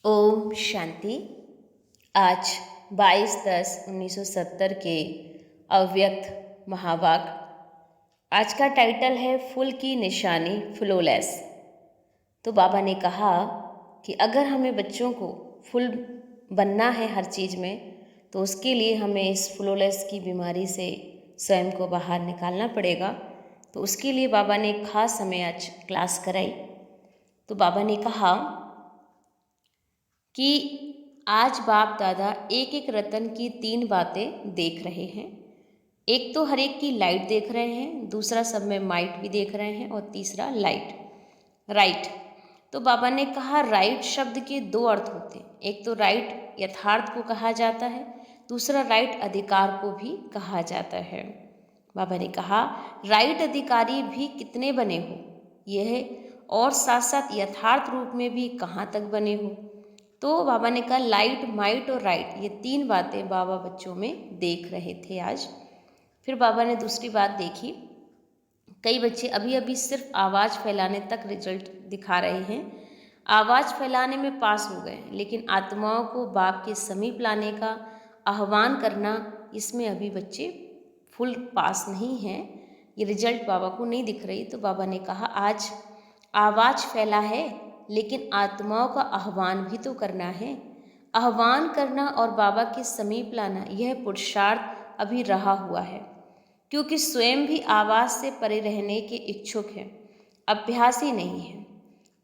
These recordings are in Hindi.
ओम शांति। आज 22/10/1970 के अव्यक्त महावाक्य। आज का टाइटल है फूल की निशानी फ्लोलेस। तो बाबा ने कहा कि अगर हमें बच्चों को फुल बनना है हर चीज़ में, तो उसके लिए हमें इस फ्लोलेस की बीमारी से स्वयं को बाहर निकालना पड़ेगा। तो उसके लिए बाबा ने एक खास समय आज क्लास कराई। तो बाबा ने कहा कि आज बाप दादा एक एक रतन की 3 बातें देख रहे हैं। एक तो हर एक की लाइट देख रहे हैं, दूसरा सब में माइट भी देख रहे हैं, और तीसरा राइट। तो बाबा ने कहा राइट शब्द के 2 अर्थ होते हैं। एक तो राइट यथार्थ को कहा जाता है, दूसरा राइट अधिकार को भी कहा जाता है। बाबा ने कहा राइट अधिकारी भी कितने बने हो यह, और साथ साथ यथार्थ रूप में भी कहाँ तक बने हो। तो बाबा ने कहा लाइट, माइट और राइट, ये 3 बातें बाबा बच्चों में देख रहे थे आज। फिर बाबा ने दूसरी बात देखी, कई बच्चे अभी अभी सिर्फ आवाज़ फैलाने तक रिजल्ट दिखा रहे हैं, आवाज़ फैलाने में पास हो गए, लेकिन आत्माओं को बाप के समीप लाने का आह्वान करना, इसमें अभी बच्चे फुल पास नहीं हैं। ये रिजल्ट बाबा को नहीं दिख रही। तो बाबा ने कहा आज आवाज़ फैला है, लेकिन आत्माओं का आह्वान भी तो करना है। आह्वान करना और बाबा के समीप लाना, यह पुरुषार्थ अभी रहा हुआ है, क्योंकि स्वयं भी आवाज़ से परे रहने के इच्छुक है, अभ्यासी नहीं है।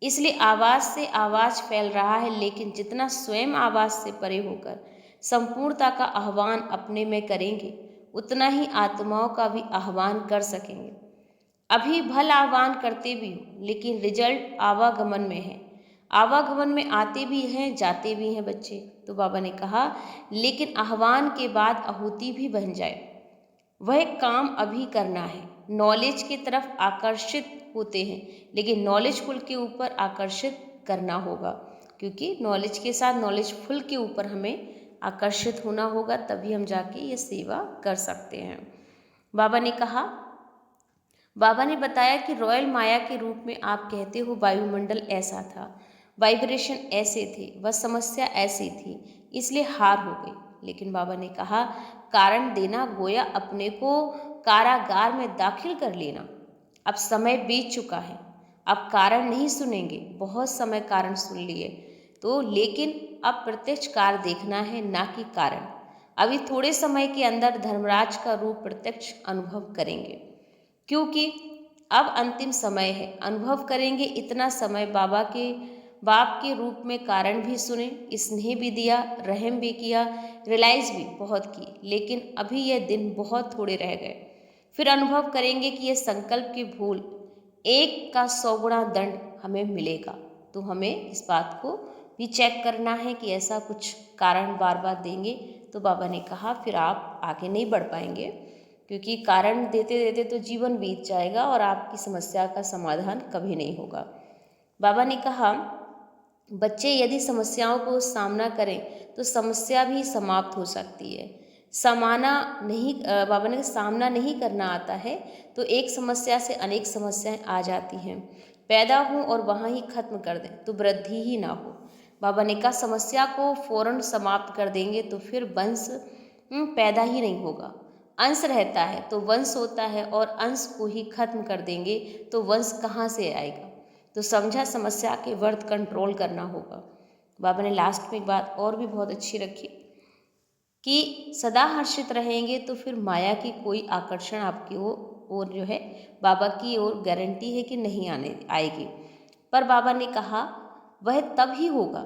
इसलिए आवाज़ से आवाज़ फैल रहा है, लेकिन जितना स्वयं आवाज़ से परे होकर संपूर्णता का आह्वान अपने में करेंगे, उतना ही आत्माओं का भी आह्वान कर सकेंगे। अभी भल आह्वान करते भी हो, लेकिन रिजल्ट आवागमन में है। आवागमन में आते भी हैं, जाते भी हैं बच्चे। तो बाबा ने कहा लेकिन आह्वान के बाद आहुति भी बन जाए, वह काम अभी करना है। नॉलेज की तरफ आकर्षित होते हैं, लेकिन नॉलेज फुल के ऊपर आकर्षित करना होगा, क्योंकि नॉलेज के साथ नॉलेज फुल के ऊपर हमें आकर्षित होना होगा, तभी हम जाके ये सेवा कर सकते हैं। बाबा ने कहा, बाबा ने बताया कि रॉयल माया के रूप में आप कहते हो वायुमंडल ऐसा था, वाइब्रेशन ऐसे थे, वह समस्या ऐसी थी, इसलिए हार हो गई। लेकिन बाबा ने कहा कारण देना गोया अपने को कारागार में दाखिल कर लेना। अब समय बीत चुका है, अब कारण नहीं सुनेंगे, बहुत समय कारण सुन लिए तो, लेकिन अब प्रत्यक्ष कार्य देखना है, ना कि कारण। अभी थोड़े समय के अंदर धर्मराज का रूप प्रत्यक्ष अनुभव करेंगे, क्योंकि अब अंतिम समय है, अनुभव करेंगे। इतना समय बाप के रूप में कारण भी सुने, स्नेह भी दिया, रहम भी किया, रियलाइज भी बहुत की, लेकिन अभी यह दिन बहुत थोड़े रह गए। फिर अनुभव करेंगे कि यह संकल्प की भूल, 1 का 100 गुना दंड हमें मिलेगा। तो हमें इस बात को भी चेक करना है कि ऐसा कुछ कारण बार बार देंगे तो बाबा ने कहा फिर आप आगे नहीं बढ़ पाएंगे, क्योंकि कारण देते देते तो जीवन बीत जाएगा और आपकी समस्या का समाधान कभी नहीं होगा। बाबा ने कहा बच्चे यदि समस्याओं को सामना करें तो समस्या भी समाप्त हो सकती है। बाबा ने सामना नहीं करना आता है तो एक समस्या से अनेक समस्याएं आ जाती हैं। पैदा हों और वहाँ ही खत्म कर दें तो वृद्धि ही ना हो। बाबा ने कहा समस्या को फौरन समाप्त कर देंगे तो फिर वंश पैदा ही नहीं होगा। अंश रहता है तो वंश होता है, और अंश को ही खत्म कर देंगे तो वंश कहाँ से आएगा। तो समझा, समस्या के वर्थ कंट्रोल करना होगा। बाबा ने लास्ट में एक बात और भी बहुत अच्छी रखी कि सदा हर्षित रहेंगे तो फिर माया की कोई आकर्षण आपकी ओर जो है बाबा की ओर गारंटी है कि नहीं आएगी। पर बाबा ने कहा वह तब ही होगा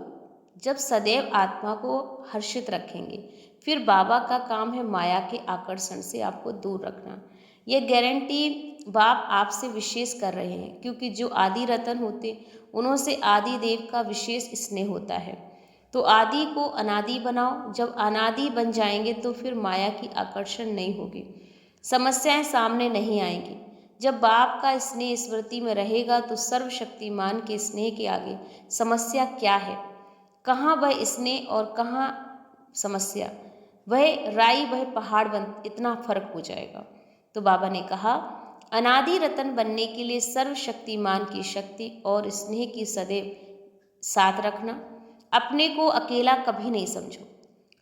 जब सदैव आत्मा को हर्षित रखेंगे। फिर बाबा का काम है माया के आकर्षण से आपको दूर रखना। यह गारंटी बाप आपसे विशेष कर रहे हैं, क्योंकि जो आदि रतन होते उन्हों से आदि देव का विशेष स्नेह होता है। तो आदि को अनादि बनाओ, जब अनादि बन जाएंगे तो फिर माया की आकर्षण नहीं होगी, समस्याएं सामने नहीं आएंगी। जब बाप का स्नेह स्मृति में रहेगा तो सर्वशक्तिमान के स्नेह के आगे समस्या क्या है, कहाँ वह स्नेह और कहाँ समस्या, वह राई वह पहाड़ बन, इतना फर्क हो जाएगा। तो बाबा ने कहा अनादि रतन बनने के लिए सर्वशक्तिमान की शक्ति और स्नेह की सदैव साथ रखना। अपने को अकेला कभी नहीं समझो।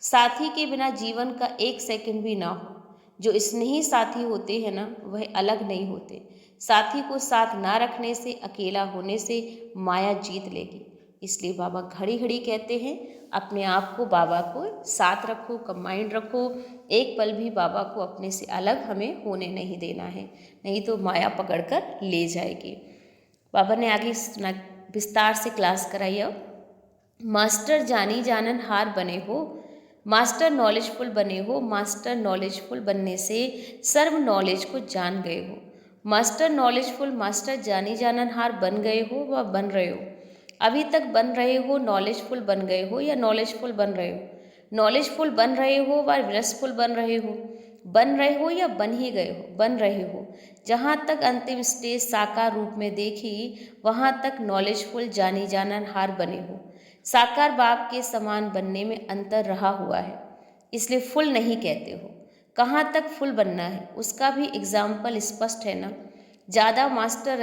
साथी के बिना जीवन का एक सेकंड भी ना हो। जो स्नेही साथी होते हैं ना, वह अलग नहीं होते। साथी को साथ ना रखने से, अकेला होने से माया जीत लेगी। इसलिए बाबा घड़ी घड़ी कहते हैं, अपने आप को बाबा को साथ रखो, कंबाइंड रखो। एक पल भी बाबा को अपने से अलग हमें होने नहीं देना है, नहीं तो माया पकड़ कर ले जाएगी। बाबा ने आगे विस्तार से क्लास कराई। अब मास्टर जानी जानन हार बने हो, मास्टर नॉलेजफुल बने हो। मास्टर नॉलेजफुल बनने से सर्व नॉलेज को जान गए हो। मास्टर नॉलेजफुल, मास्टर जानी जानन हार बन गए हो व बन रहे हो। अभी तक बन रहे हो, नॉलेजफुल बन गए हो या नॉलेजफुल बन रहे हो। नॉलेजफुल बन रहे हो व विरसफुल बन रहे हो। बन रहे हो या बन ही गए हो, बन रहे हो। जहाँ तक अंतिम स्टेज साकार रूप में देखी, वहाँ तक नॉलेजफुल जानी जानन हार बने हो। साकार बाप के समान बनने में अंतर रहा हुआ है, इसलिए फुल नहीं कहते हो। कहाँ तक फुल बनना है, उसका भी एग्जाम्पल स्पष्ट है ना। ज़्यादा मास्टर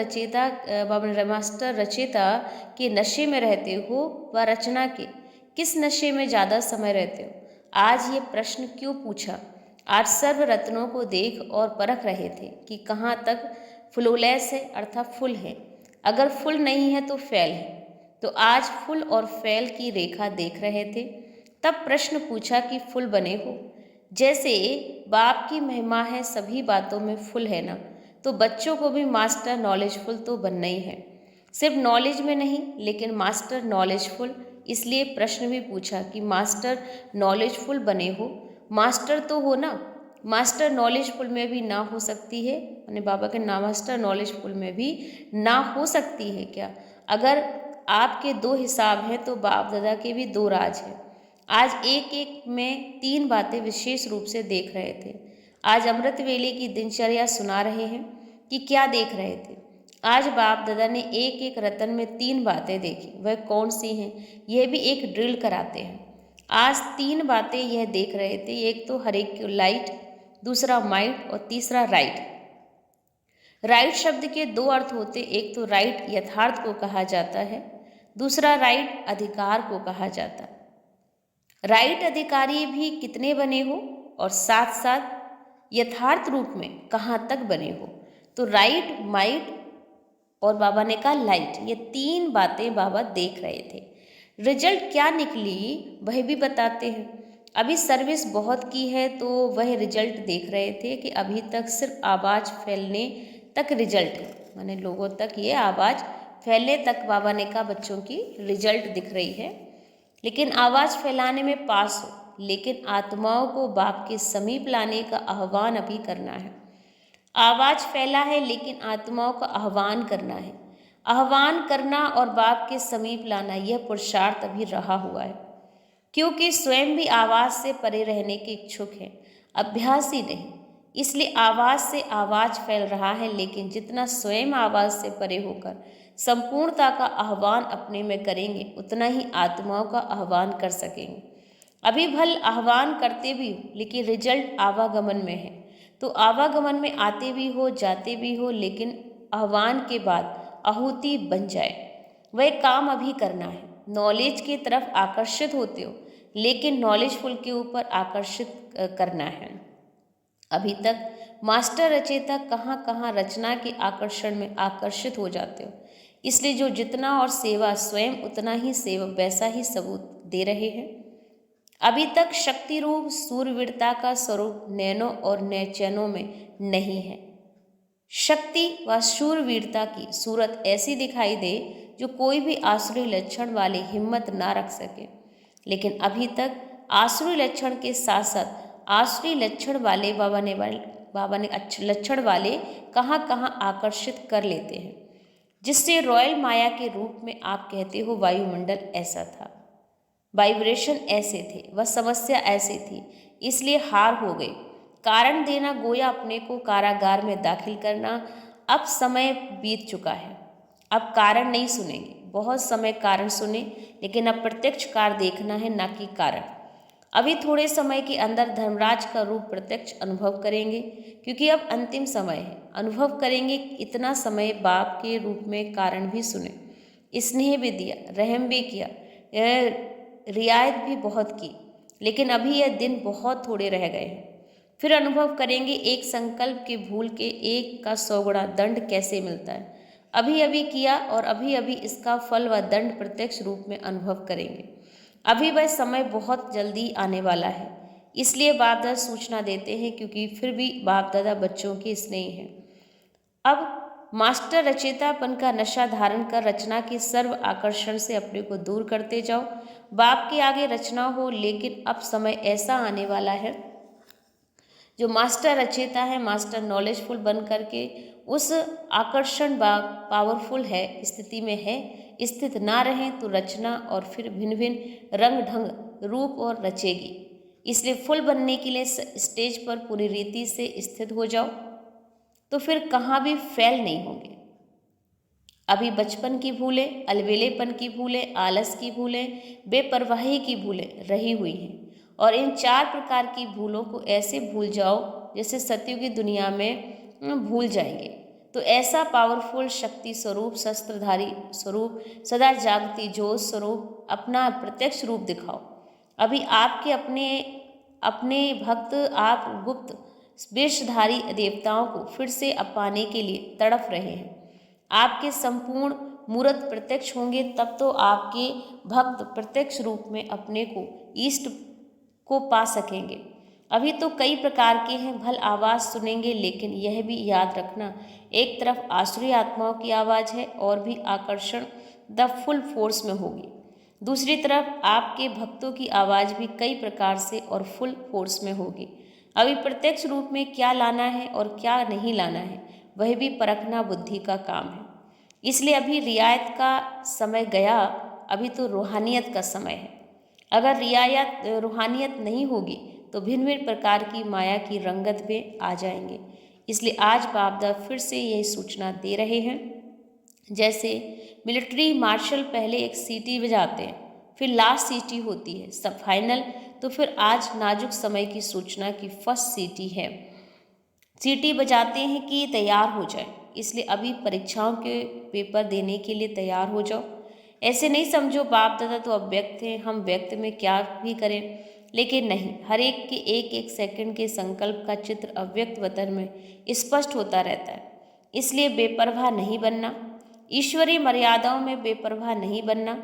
रचेता के नशे में रहते हो व रचना के किस नशे में ज़्यादा समय रहते हो। आज ये प्रश्न क्यों पूछा। आज सर्व रत्नों को देख और परख रहे थे कि कहाँ तक फ्लोलेस है, अर्थात फुल है। अगर फुल नहीं है तो फेल है। तो आज फुल और फेल की रेखा देख रहे थे, तब प्रश्न पूछा कि फुल बने हो। जैसे बाप की महिमा है, सभी बातों में फुल है ना, तो बच्चों को भी मास्टर नॉलेजफुल तो बनना ही है। सिर्फ नॉलेज में नहीं, लेकिन मास्टर नॉलेजफुल। इसलिए प्रश्न भी पूछा कि मास्टर नॉलेजफुल बने हो। मास्टर तो हो ना, मास्टर नॉलेजफुल में भी ना हो सकती है। मैंने बाबा के ना मास्टर नॉलेजफुल में भी ना हो सकती है क्या। अगर आपके दो हिसाब हैं तो बाप दादा के भी दो राज हैं। आज एक एक में तीन बातें विशेष रूप से देख रहे थे। आज अमृत वेले की दिनचर्या सुना रहे हैं कि क्या देख रहे थे। आज बाप दादा ने एक एक रतन में तीन बातें देखी, वह कौन सी हैं, यह भी एक ड्रिल कराते हैं। आज तीन बातें यह देख रहे थे, एक तो हर एक की लाइट, दूसरा माइट और तीसरा राइट। राइट शब्द के दो अर्थ होते, एक तो राइट यथार्थ को कहा जाता है, दूसरा राइट अधिकार को कहा जाता है। राइट अधिकारी भी कितने बने हो और साथ साथ यथार्थ रूप में कहाँ तक बने हो। तो राइट, माइट और बाबा ने कहा लाइट, ये तीन बातें बाबा देख रहे थे। रिजल्ट क्या निकली वह भी बताते हैं। अभी सर्विस बहुत की है तो वह रिजल्ट देख रहे थे कि अभी तक सिर्फ आवाज़ फैलने तक रिजल्ट है, माने लोगों तक ये आवाज़ फैलने तक बाबा ने कहा बच्चों की रिजल्ट दिख रही है। लेकिन आवाज़ फैलाने में पास हो, लेकिन आत्माओं को बाप के समीप लाने का आह्वान अभी करना है। आवाज़ फैला है लेकिन आत्माओं का आह्वान करना है। आह्वान करना और बाप के समीप लाना, यह पुरुषार्थ अभी रहा हुआ है, क्योंकि स्वयं भी आवाज़ से परे रहने के इच्छुक हैं, अभ्यास ही नहीं। इसलिए आवाज़ से आवाज़ फैल रहा है, लेकिन जितना स्वयं आवाज़ से परे होकर संपूर्णता का आह्वान अपने में करेंगे, उतना ही आत्माओं का आह्वान कर सकेंगे। अभी भल आह्वान करते भी हो, लेकिन रिजल्ट आवागमन में है। तो आवागमन में आते भी हो, जाते भी हो, लेकिन आह्वान के बाद आहुति बन जाए, वह काम अभी करना है। नॉलेज की तरफ आकर्षित होते हो, लेकिन नॉलेजफुल के ऊपर आकर्षित करना है। अभी तक मास्टर रचेता कहाँ कहाँ रचना के आकर्षण में आकर्षित हो जाते हो। इसलिए जो जितना और सेवा स्वयं उतना ही सेवक वैसा ही सबूत दे रहे हैं। अभी तक शक्ति रूप सूरवीरता का स्वरूप नैनों और नैचैनों में नहीं है। शक्ति व शूरवीरता की सूरत ऐसी दिखाई दे जो कोई भी आसुरी लक्षण वाले हिम्मत ना रख सके। लेकिन अभी तक आसुरी लक्षण के साथ साथ आसुरी लक्षण वाले बाबा ने लक्षण वाले कहाँ कहाँ आकर्षित कर लेते हैं, जिससे रॉयल माया के रूप में आप कहते हो वायुमंडल ऐसा था, वाइब्रेशन ऐसे थे, वह समस्या ऐसी थी, इसलिए हार हो गई। कारण देना गोया अपने को कारागार में दाखिल करना। अब समय बीत चुका है, अब कारण नहीं सुनेंगे। बहुत समय कारण सुने, लेकिन अब प्रत्यक्ष कार देखना है, ना कि कारण। अभी थोड़े समय के अंदर धर्मराज का रूप प्रत्यक्ष अनुभव करेंगे, क्योंकि अब अंतिम समय है। अनुभव करेंगे इतना समय बाप के रूप में कारण भी सुने, स्नेह भी दिया, रहम भी किया, रियायत भी बहुत की, लेकिन अभी यह दिन बहुत थोड़े रह गए हैं। फिर अनुभव करेंगे एक संकल्प के भूल के एक का 100 गुना दंड कैसे मिलता है। अभी अभी किया और अभी अभी इसका फल व दंड प्रत्यक्ष रूप में अनुभव करेंगे। अभी वह समय बहुत जल्दी आने वाला है, इसलिए बाप दादा सूचना देते हैं, क्योंकि फिर भी बाप दादा बच्चों के स्नेह हैं। अब मास्टर रचेतापन का नशा धारण कर रचना के सर्व आकर्षण से अपने को दूर करते जाओ। बाप के आगे रचना हो, लेकिन अब समय ऐसा आने वाला है जो मास्टर रचेता है, मास्टर नॉलेजफुल बन करके उस आकर्षण पावरफुल है स्थिति में है, स्थित ना रहें तो रचना और फिर भिन्न भिन्न रंग ढंग रूप और रचेगी। इसलिए फुल बनने के लिए स्टेज पर पूरी रीति से स्थित हो जाओ, तो फिर कहाँ भी फेल नहीं होंगे। अभी बचपन की भूलें, अलबेलेपन की भूलें, आलस की भूलें, बेपरवाही की भूलें रही हुई हैं, और इन 4 प्रकार की भूलों को ऐसे भूल जाओ जैसे सत्युग की दुनिया में भूल जाएंगे। तो ऐसा पावरफुल शक्ति स्वरूप, शस्त्रधारी स्वरूप, सदा जागती जोश स्वरूप अपना प्रत्यक्ष रूप दिखाओ। अभी आपके अपने अपने भक्त आप गुप्त वेशधारी देवताओं को फिर से पाने के लिए तड़प रहे हैं। आपके संपूर्ण मूर्त प्रत्यक्ष होंगे, तब तो आपके भक्त प्रत्यक्ष रूप में अपने को ईष्ट को पा सकेंगे। अभी तो कई प्रकार के हैं, भल आवाज़ सुनेंगे, लेकिन यह भी याद रखना, एक तरफ आसुरी आत्माओं की आवाज़ है और भी आकर्षण द फुल फोर्स में होगी, दूसरी तरफ आपके भक्तों की आवाज़ भी कई प्रकार से और फुल फोर्स में होगी। अभी प्रत्यक्ष रूप में क्या लाना है और क्या नहीं लाना है, वह भी परखना बुद्धि का काम है। इसलिए अभी रियायत का समय गया, अभी तो रूहानियत का समय है। अगर रियायत रूहानियत नहीं होगी तो भिन्न भिन्न प्रकार की माया की रंगत में आ जाएंगे। इसलिए आज बाबदा फिर से यही सूचना दे रहे हैं। जैसे मिलिट्री मार्शल पहले एक सीटी बजाते हैं, फिर लास्ट सीटी होती है, सब फाइनल, तो फिर आज नाजुक समय की सूचना की फर्स्ट सीटी है। सीटी बजाते हैं कि तैयार हो जाए। इसलिए अभी परीक्षाओं के पेपर देने के लिए तैयार हो जाओ। ऐसे नहीं समझो बाप दादा तो अव्यक्त हैं, हम व्यक्त में क्या भी करें, लेकिन नहीं, हर एक के एक एक सेकंड के संकल्प का चित्र अव्यक्त वतन में स्पष्ट होता रहता है। इसलिए बेपरवाह नहीं बनना, ईश्वरीय मर्यादाओं में बेपरवाह नहीं बनना,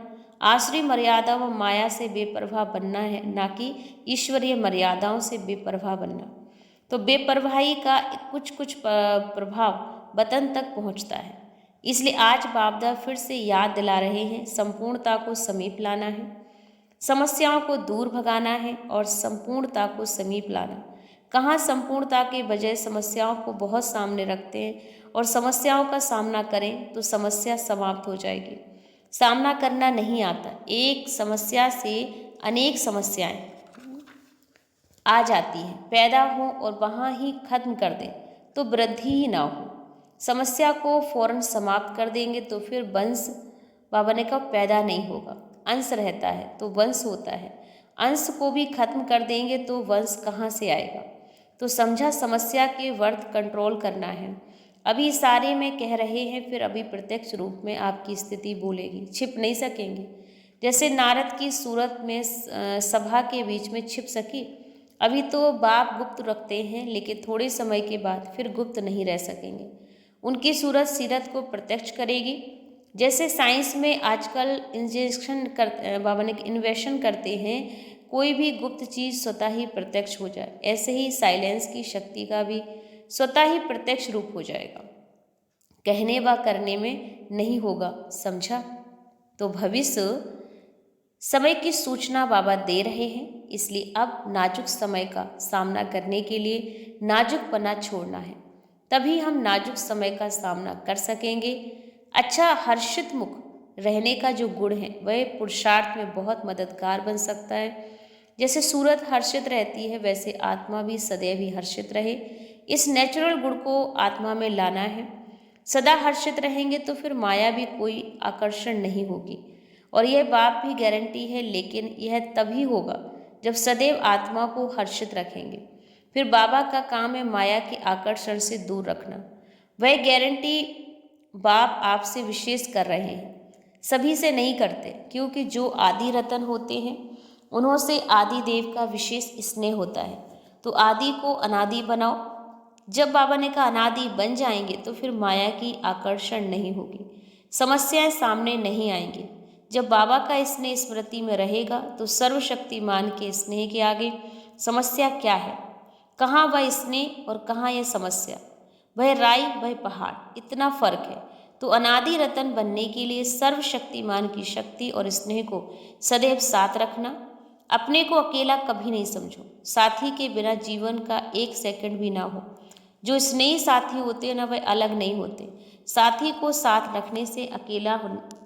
आसुरी मर्यादा व माया से बेपरवाह बनना है, ना कि ईश्वरीय मर्यादाओं से बेपरवाह बनना। तो बेपरवाही का कुछ कुछ प्रभाव वतन तक पहुंचता है। इसलिए आज बाबदा फिर से याद दिला रहे हैं, संपूर्णता को समीप लाना है, समस्याओं को दूर भगाना है और संपूर्णता को समीप लाना। कहाँ संपूर्णता के बजाय समस्याओं को बहुत सामने रखते हैं और समस्याओं का सामना करें तो समस्या समाप्त हो जाएगी। सामना करना नहीं आता, एक समस्या से अनेक समस्याएं आ जाती हैं, पैदा हो और वहाँ ही खत्म कर दें तो वृद्धि ही ना हो। समस्या को फौरन समाप्त कर देंगे तो फिर वंश, बाबा ने कहा, पैदा नहीं होगा। अंश रहता है तो वंश होता है, अंश को भी खत्म कर देंगे तो वंश कहाँ से आएगा। तो समझा, समस्या के वर्थ कंट्रोल करना है। अभी सारे में कह रहे हैं, फिर अभी प्रत्यक्ष रूप में आपकी स्थिति बोलेगी, छिप नहीं सकेंगे। जैसे नारद की सूरत में सभा के बीच में छिप सकी। अभी तो बाप गुप्त रखते हैं, लेकिन थोड़े समय के बाद फिर गुप्त नहीं रह सकेंगे। उनकी सूरत सीरत को प्रत्यक्ष करेगी। जैसे साइंस में आजकल इंजेक्शन कर बाबा ने इन्वेशन करते हैं, कोई भी गुप्त चीज़ स्वतः ही प्रत्यक्ष हो जाए, ऐसे ही साइलेंस की शक्ति का भी स्वतः ही प्रत्यक्ष रूप हो जाएगा, कहने व करने में नहीं होगा। समझा। तो भविष्य समय की सूचना बाबा दे रहे हैं। इसलिए अब नाजुक समय का सामना करने के लिए नाजुकपना छोड़ना है, तभी हम नाजुक समय का सामना कर सकेंगे। अच्छा हर्षित मुख रहने का जो गुण है वह पुरुषार्थ में बहुत मददगार बन सकता है। जैसे सूरत हर्षित रहती है, वैसे आत्मा भी सदैव ही हर्षित रहे। इस नेचुरल गुण को आत्मा में लाना है। सदा हर्षित रहेंगे तो फिर माया भी कोई आकर्षण नहीं होगी, और यह बात भी गारंटी है। लेकिन यह तभी होगा जब सदैव आत्मा को हर्षित रखेंगे। फिर बाबा का काम है माया के आकर्षण से दूर रखना। वह गारंटी बाप आपसे विशेष कर रहे हैं। सभी से नहीं करते, क्योंकि जो आदि रतन होते हैं उन्हों से आदि देव का विशेष स्नेह होता है। तो आदि को अनादि बनाओ। जब बाबा ने कहा अनादि बन जाएंगे तो फिर माया की आकर्षण नहीं होगी, समस्याएं सामने नहीं आएंगी। जब बाबा का स्नेह स्मृति में रहेगा तो सर्वशक्तिमान के स्नेह के आगे समस्या क्या है? कहाँ वह स्नेह और कहाँ यह समस्या? वह राई वह पहाड़, इतना फर्क है। तो अनादि रतन बनने के लिए सर्वशक्तिमान की शक्ति और स्नेह को सदैव साथ रखना। अपने को अकेला कभी नहीं समझो। साथी के बिना जीवन का एक सेकंड भी ना हो। जो स्नेही साथी होते हैं ना, वह अलग नहीं होते। साथी को साथ रखने से, अकेला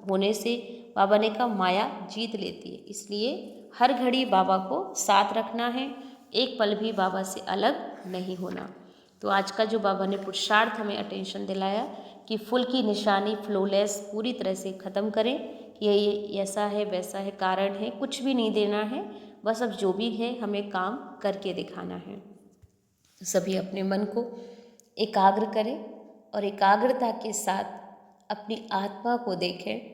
होने से बाबा ने कहा माया जीत लेती है। इसलिए हर घड़ी बाबा को साथ रखना है, एक पल भी बाबा से अलग नहीं होना। तो आज का जो बाबा ने पुरुषार्थ हमें अटेंशन दिलाया कि फुल की निशानी फ्लोलेस पूरी तरह से ख़त्म करें कि ये ऐसा है वैसा है, कारण है, कुछ भी नहीं देना है, बस अब जो भी है हमें काम करके दिखाना है। तो सभी अपने मन को एकाग्र करें और एकाग्रता के साथ अपनी आत्मा को देखें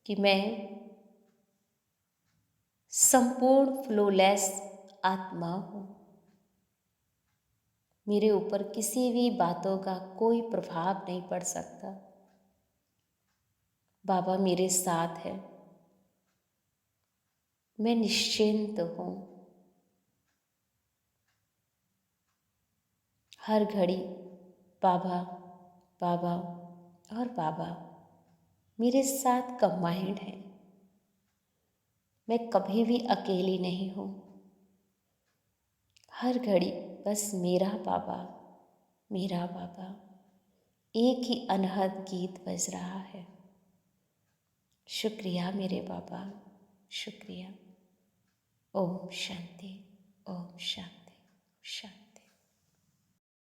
कि मैं संपूर्ण फ्लोलेस आत्मा हूँ। मेरे ऊपर किसी भी बातों का कोई प्रभाव नहीं पड़ सकता। बाबा मेरे साथ है, मैं निश्चिंत हूँ। हर घड़ी बाबा बाबा और बाबा मेरे साथ कंबाइंड है। मैं कभी भी अकेली नहीं हूँ। हर घड़ी बस मेरा बाबा, मेरा बाबा, एक ही अनहद गीत बज रहा है। शुक्रिया मेरे बाबा, शुक्रिया। ओम शांति, ओम शांति, शांति।